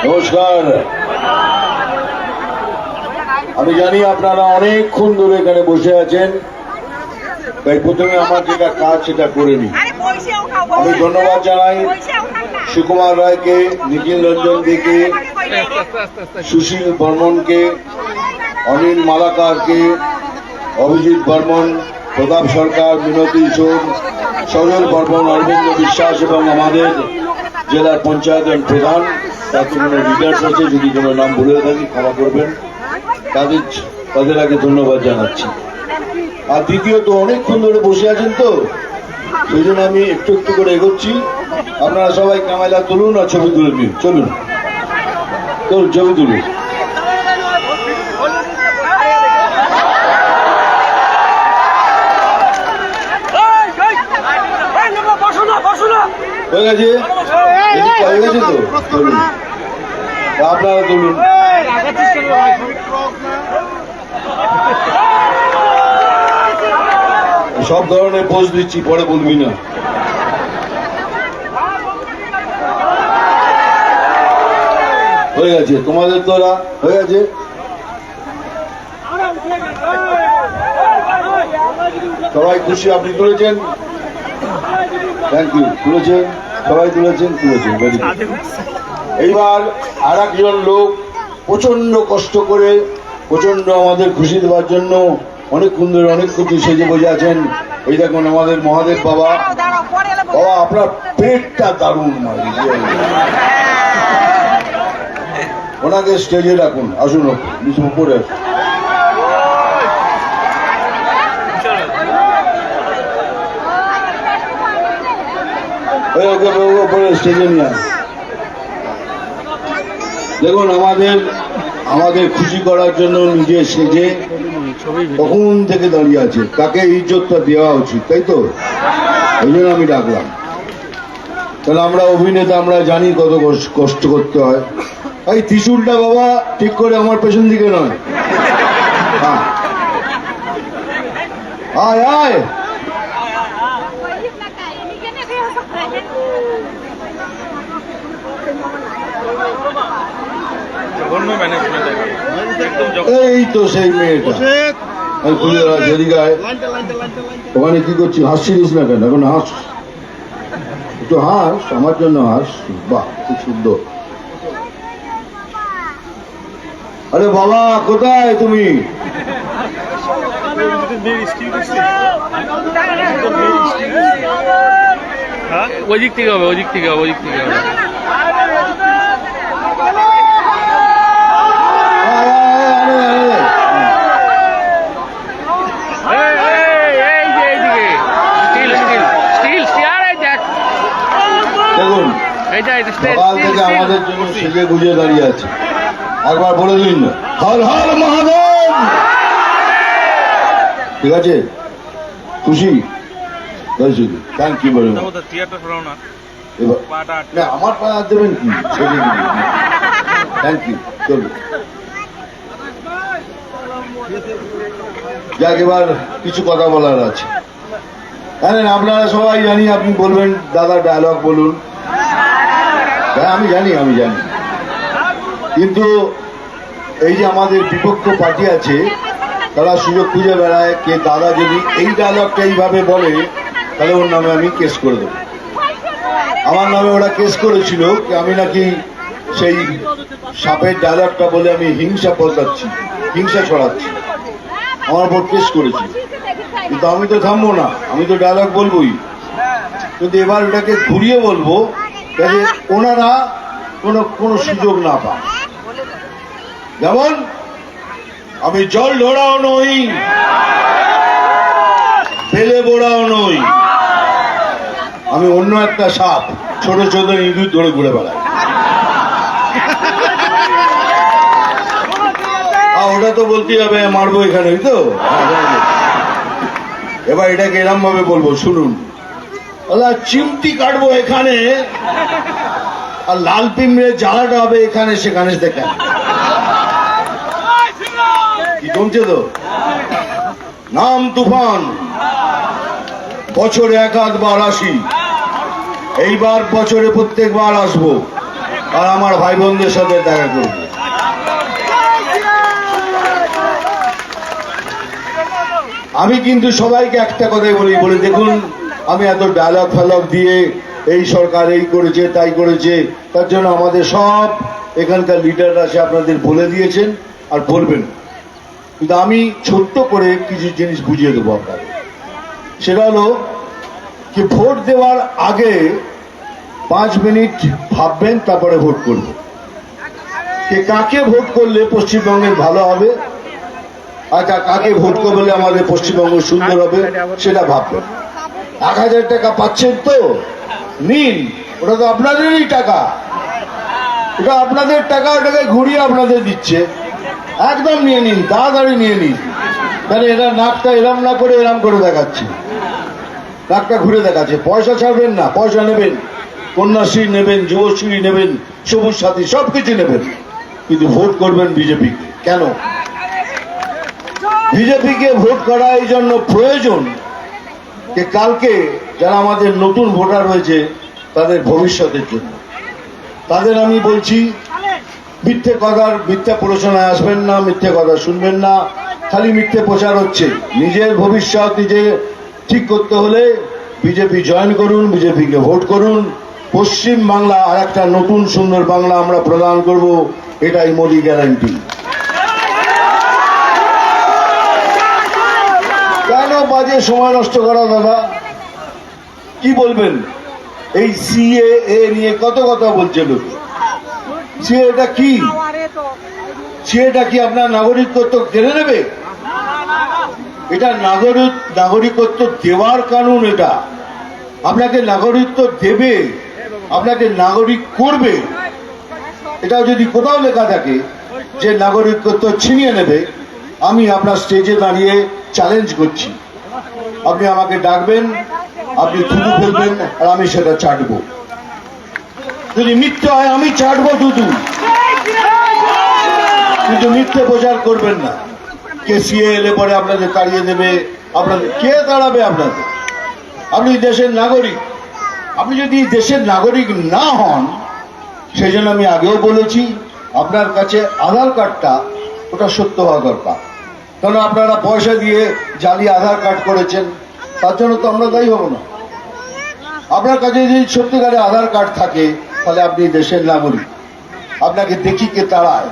নমস্কার। আমি জানি আপনারা অনেকক্ষণ ধরে এখানে বসে আছেন, তাই প্রথমে আমার যেটা কাজ সেটা করে নিই। আমি ধন্যবাদ জানাই সুকুমার রায়কে, নিখিল রঞ্জন দেকে, সুশীল বর্মনকে, অনিল মালাকারকে, অভিজিৎ বর্মন, প্রতাপ সরকার, মিনতি সোম, সজল বর্মন, অরবিন্দ বিশ্বাস এবং আমাদের জেলার পঞ্চায়েতের প্রধান। তাতে কোনো লিডার্স আছে, যদি কোনো নাম ভুলে থাকি ক্ষমা করবেন, তাদের আগে ধন্যবাদ জানাচ্ছি। আর দ্বিতীয়ত অনেকক্ষণ ধরে বসে আছেন তো, সেই জন্য আমি একটু একটু করে এগোচ্ছি। আপনারা সবাই ক্যামেরা তুলুন আর ছবি তুলে নিন। চলুন চলুন, ছবি তুলুন। হয়ে গেছে, হয়ে গেছে তো, চলুন আপনারা তুলুন। সব ধরনের পোজ দিচ্ছি, পরে বলবি না। হয়ে গেছে তোমাদের, তোরা হয়ে গেছে। সবাই খুশি? আপনি তুলেছেন? Thank you. তুলেছেন সবাই, তুলেছেন। Very good. এইবার আর একজন লোক প্রচন্ড কষ্ট করে, প্রচন্ড আমাদের খুশি দেওয়ার জন্য অনেকক্ষণ ধরে অনেক কিছু সেজে বসে আছেন। এই দেখুন আমাদের মহাদেব বাবা। বাবা আপনার পেটটা দারুণ, ওনাকে স্টেজে রাখুন। আসুন নিচে উপরে আসুন। ওকে স্টেজে নিয়ে আসুন। দেখুন আমাদের খুশি করার জন্য নিজে সেজে তখন থেকে দাঁড়িয়ে আছে, তাকে ইজ্জতটা দেওয়া উচিত, তাই তো? এই জন্য আমি ডাকলাম। তাহলে আমরা অভিনেতা, আমরা জানি কত কষ্ট করতে হয়। এই ত্রিশূলটা বাবা ঠিক করে আমার পেছন দিকে নয়। হ্যাঁ, আয় আয়। এই তো সেই মেয়েটা, ওখানে কি করছি? হাসছিলিস না কেন? এখন হাস, একটু হাস, আমার জন্য হাস। বাহ, খুব সুন্দর। আরে বাবা কোথায় তুমি? ওই দিক থেকে হবে, ওই দিক থেকে হবে, ওই দিক থেকে হবে। দেখুন সকাল থেকে আমাদের জন্য সেজে গুজে দাঁড়িয়ে আছে। একবার বলে দিন না, হর হর মহাদেব। ঠিক আছে, খুশি? Thank you very much. আমার পায়ে হাত দেবেন কি? সেজে গুজে। Thank you. চলুন যাক, এবার কিছু কথা বলার আছে। জানেন আপনারা সবাই জানি, আপনি বলবেন দাদা ডায়লগ বলুন। হ্যাঁ আমি জানি। কিন্তু এই যে আমাদের বিপক্ষ পার্টি আছে, তারা সুযোগ খুঁজে বেড়ায় কে দাদা যদি এই ডায়লগটা এইভাবে বলে তাহলে ওর নামে আমি কেস করে দেবো। আমার নামে ওরা কেস করেছিল কি আমি নাকি সেই সাপের ডায়লগটা বলে আমি হিংসা পচাচ্ছি, হিংসা ছড়াচ্ছি। আমার উপর কেস করেছি, কিন্তু আমি তো থামবো না, আমি তো ডায়লগ বলবোই। কিন্তু এবার ওটাকে ঘুরিয়ে বলবো যাতে ওনারা কোনো সুযোগ না পান। যেমন আমি জল ঢোড়াও নই, ফেলে বোড়াও নই, আমি অন্য একটা সাপ, ছোট ছোট ইঁদুর ধরে ঘুরে বেড়াই। ওটা তো বলতেই হবে, মারবো এখানে, তো এবার এটাকে এরম ভাবে বলবো, শুনুন। চিমটি কাটবো এখানে, আর লাল পিঁমড়ে জ্বালাটা হবে এখানে সেখানে। দেখেন কি জমছে তো। নাম তুফান, বছরে 1-8 বার আসি, এইবার বছরে প্রত্যেকবার আসবো। আর আমার ভাই বোনদের সাথে দেখা করব। আমি কিন্তু সবাইকে একটা কথাই বলি দেখুন, আমি এত ডায়লগ ফালগ দিয়ে এই সরকার এই করেছে তাই করেছে, তার জন্য আমাদের সব এখানকার লিডাররা সে আপনাদের বলে দিয়েছেন আর বলবেন। কিন্তু আমি ছোট্ট করে কিছু জিনিস বুঝিয়ে দেবো আপনাকে। সেটা হলো যে ভোট দেওয়ার আগে 5 মিনিট ভাববেন, তারপরে ভোট করবেন। যে কাকে ভোট করলে পশ্চিমবঙ্গের ভালো হবে, আর কাকে ভোট করলে আমাদের পশ্চিমবঙ্গ সুন্দর হবে, সেটা ভাববেন। 1000 টাকা পাচ্ছেন তো নিন, ওটা তো আপনাদেরই টাকা, ওটা আপনাদের টাকা, ওটাকে ঘুরিয়ে আপনাদের দিচ্ছে, একদম নিয়ে নিন, তাড়াতাড়ি নিয়ে নিন। তাহলে এরা নাকটা এরম না করে এরম করে দেখাচ্ছে, নাকটা ঘুরে দেখাচ্ছে। পয়সা ছাড়বেন না, পয়সা নেবেন, কন্যাশ্রী নেবেন, যুবশ্রী নেবেন, সবুজ সাথী সবকিছু নেবেন, কিন্তু ভোট করবেন বিজেপিকে। কেন বিজেপিকে ভোট করা এই জন্য প্রয়োজন যে কালকে যারা আমাদের নতুন ভোটার হয়েছে তাদের ভবিষ্যতের জন্য। তাদের আমি বলছি, মিথ্যে কথার মিথ্যা প্ররোচনায় আসবেন না, মিথ্যে কথা শুনবেন না, খালি মিথ্যে প্রচার হচ্ছে। নিজের ভবিষ্যৎ নিজে ঠিক করতে হলে বিজেপি জয়েন করুন, বিজেপিকে ভোট করুন। পশ্চিম বাংলা আর একটা নতুন সুন্দর বাংলা আমরা প্রদান করব, এটাই মোদি গ্যারান্টি। কেন বাজে সময় নষ্ট করা দাদা? কি বলবেন? এই সিএএ নিয়ে কত কথা বলছে লোক। সিএটা কি? সিএটা কি আপনার নাগরিকত্ব কেড়ে নেবে? এটা নাগরিকত্ব দেওয়ার কানুন। এটা আপনাকে নাগরিকত্ব দেবে, আপনাকে নাগরিক করবে। এটা যদি কোথাও লেখা থাকে যে নাগরিকত্ব ছিনিয়ে নেবে, আমি আপনার স্টেজে দাঁড়িয়ে চ্যালেঞ্জ করছি, আপনি আমাকে ডাকবেন, আপনি থুতু ফেলবেন, আর আমি সেটা চাটবো। যদি মিথ্যে হয় আমি চাটবো থুতু, কিন্তু মিথ্যে প্রচার করবেন না। কে সিএ এলে পরে আপনাদের তাড়িয়ে দেবে, আপনাদের কে তাড়াবে? আপনাদের, আপনি দেশের নাগরিক। আপনি যদি দেশের নাগরিক না হন, সেই জন্য আমি আগেও বলেছি, আপনার কাছে আধার কার্ডটা ওটা সত্য হওয়া দরকার। কারণ আপনারা পয়সা দিয়ে জালি আধার কার্ড করেছেন, তার জন্য তো আমরা দায়ী হব না। আপনার কাছে যদি সত্যিকারে আধার কার্ড থাকে, তাহলে আপনি দেশের নাগরিক। আপনাকে দেখি কে তাড়ায়,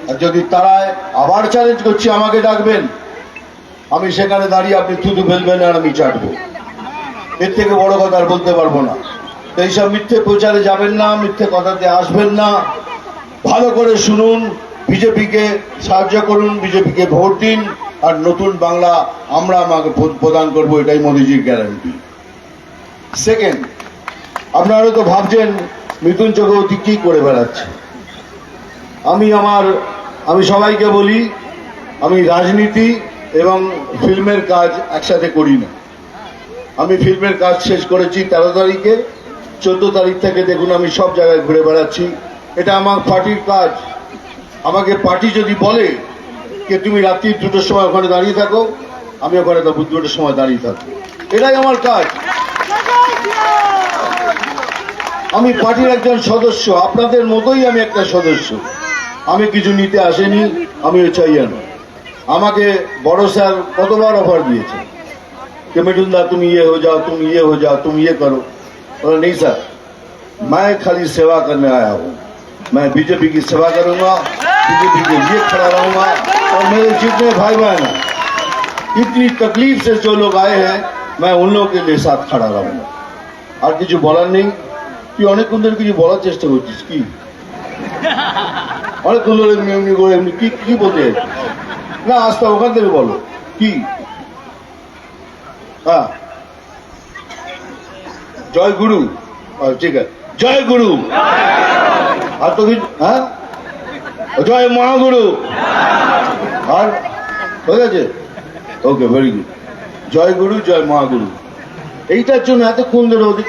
আর যদি তাড়ায়, আবার চ্যালেঞ্জ করছি, আমাকে ডাকবেন, আমি সেখানে দাঁড়িয়ে আপনি থুতু ফেলবেন আর আমি চাটবো। এর থেকে বড় কথা আর বলতে পারবো না। এইসব মিথ্যে প্রচারে যাবেন না, মিথ্যে কথাতে আসবেন না। ভালো করে শুনুন, বিজেপিকে সাহায্য করুন, বিজেপিকে ভোট দিন, আর নতুন বাংলা আমরা আমাকে প্রদান করবো, এটাই মোদিজির গ্যারান্টি। সেকেন্ড, আপনারা তো ভাবছেন মিথুন চক্রবর্তী কি করে বেড়াচ্ছে। আমি সবাইকে বলি, আমি রাজনীতি এবং ফিল্মের কাজ একসাথে করি না। আমি ফিল্মের কাজ শেষ করেছি 13 তারিখে। 14 তারিখ থেকে দেখুন আমি সব জায়গায় ঘুরে বেড়াচ্ছি। এটা আমার পার্টির কাজ। আমাকে পার্টি যদি বলে যে তুমি রাত্রি 2টোর সময় ওখানে দাঁড়িয়ে থাকো, আমি ওখানে 2টোর সময় দাঁড়িয়ে থাকবো। এটাই আমার কাজ। আমি পার্টির একজন সদস্য, আপনাদের মতোই আমি একটা সদস্য। আমি কিছু নিতে আসেনি, আমিও চাই না। আমাকে বড় স্যার কতবার অফার দিয়েছে कि मिठुन दा तुम ये हो जाओ, तुम ये हो जाओ, तुम ये करो। बोला नहीं सर, मैं खाली सेवा करने आया हूँ। मैं बीजेपी की सेवा करूंगा, बीजेपी के लिए खड़ा रहूंगा, और मेरे जितने भाई बहन हैं, इतनी तकलीफ से जो लोग आए हैं, मैं उन लोगों के लिए साथ खड़ा रहूंगा। और কিছু বলার নেই। তুই অনেকক্ষণ ধরে কিছু বলার চেষ্টা করছিস, কি অনেকক্ষণ ধরে এমনি করে এমনি কি বলতে না, আস্তে ওখান থেকে বলো কি। হ্যাঁ, জয় গুরু। ঠিক আছে, জয় গুরু। আর তো কিছু, হ্যাঁ, জয় মহাগুরু। আর হয়ে গেছে, ওকে, ভেরি গুড। জয় গুরু, জয় মহাগুরু। এইটার জন্য এতক্ষণ ধরে ওদের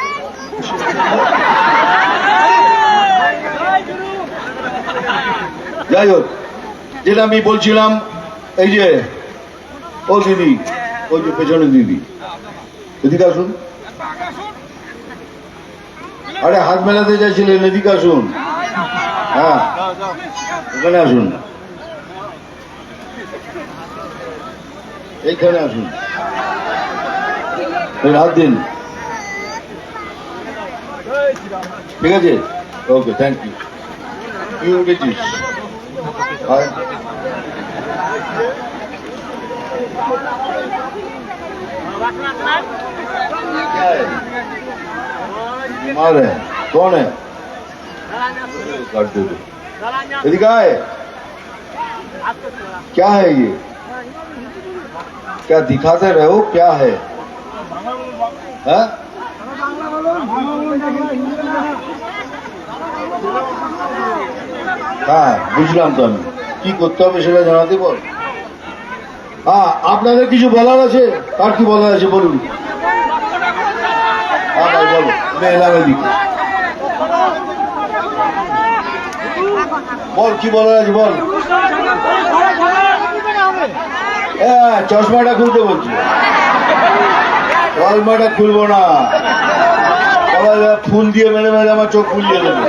যাই হোক, যেটা আমি বলছিলাম, এই যে ও দিদি, ওই যে পেছনে দিদি, এদিকে আসুন। আরে হাত মেলাতে চাইছিলেন, এদিকে আসুন। হ্যাঁ এখানে আসুন, এইখানে আসুন, এই হাত দিন, ঠিক আছে? ওকে, থ্যাংক ইউ। কি উঠেছিস? আয়। क्या है? बीमार है? कौन है? काट दो। यदि क्या है? क्या है ये? क्या दिखाते रहे हो? क्या है? हाँ? হ্যাঁ বুঝলাম তো আমি। কি করতে হবে সেটা জানাতে বল। হ্যাঁ আপনাদের কিছু বলার আছে? কার কি বলার আছে বলুন। হ্যাঁ ভাই বলো, আমি এলাম এদিকে। বল কি বলার আছে বল। হ্যাঁ চশমাটা খুলতে বলছি। চশমাটা খুলবো না, ফুল দিয়ে মেরে মেরে আমার চোখ ফুলিয়ে দেবে।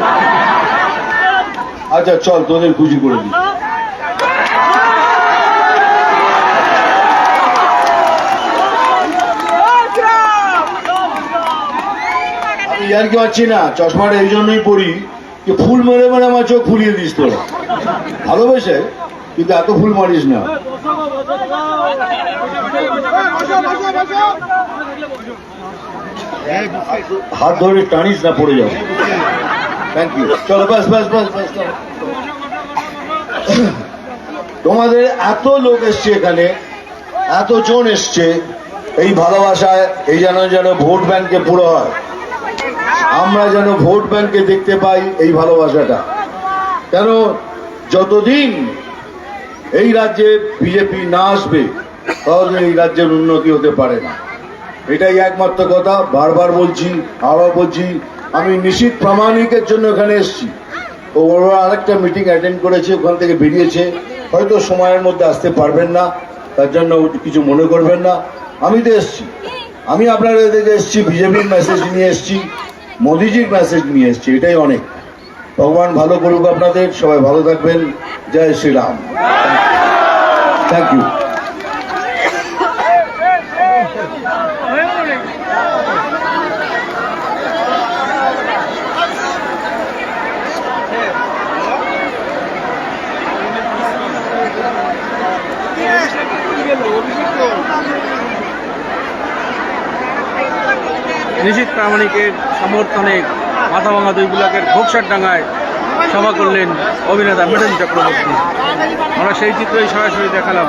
আচ্ছা চল তোদের খুশি করে দিই। আমি আর কি পাচ্ছি না, চশমাটা এই জন্যই পরি যে ফুল মেরে মেরে আমার চোখ ফুলিয়ে দিস তোরা। ভালোবেসে, কিন্তু এত ফুল মারিস না। হাত ধরে টানিস না, পড়ে যাও। Thank you. চলো বাস বাস বাস বাস। তোমাদের এত লোক এসছে এখানে, এতজন এসছে, এই ভালোবাসায় এই যেন ভোট ব্যাংকে পুরো হয়। আমরা যেন ভোট ব্যাংকে দেখতে পাই এই ভালোবাসাটা। কেন যতদিন এই রাজ্যে বিজেপি না আসবে ততদিন এই রাজ্যের উন্নতি হতে পারে না। এটাই একমাত্র কথা। বারবার বলছি, আবার বলছি, আমি নিশীথ প্রামাণিকের জন্য এখানে এসেছি। ওরা আরেকটা মিটিং অ্যাটেন্ড করেছে, ওখান থেকে বেরিয়েছে, হয়তো সময়ের মধ্যে আসতে পারবেন না, তার জন্য কিছু মনে করবেন না। আমি তো এসেছি, আমি আপনারা এদিকে এসেছি, বিজেপির মেসেজ নিয়ে এসেছি, মোদিজির মেসেজ নিয়ে এসেছি, এটাই অনেক। ভগবান ভালো করুক আপনাদের, সবাই ভালো থাকবেন। জয় শ্রীরাম। Thank you. নিশীথ প্রামাণিকের সমর্থনে মাথাভাঙা 2 ব্লকের ঘোকসার ডাঙ্গায় সভা করলেন অভিনেতা মিঠুন চক্রবর্তী। আমরা সেই চিত্রই সরাসরি দেখালাম।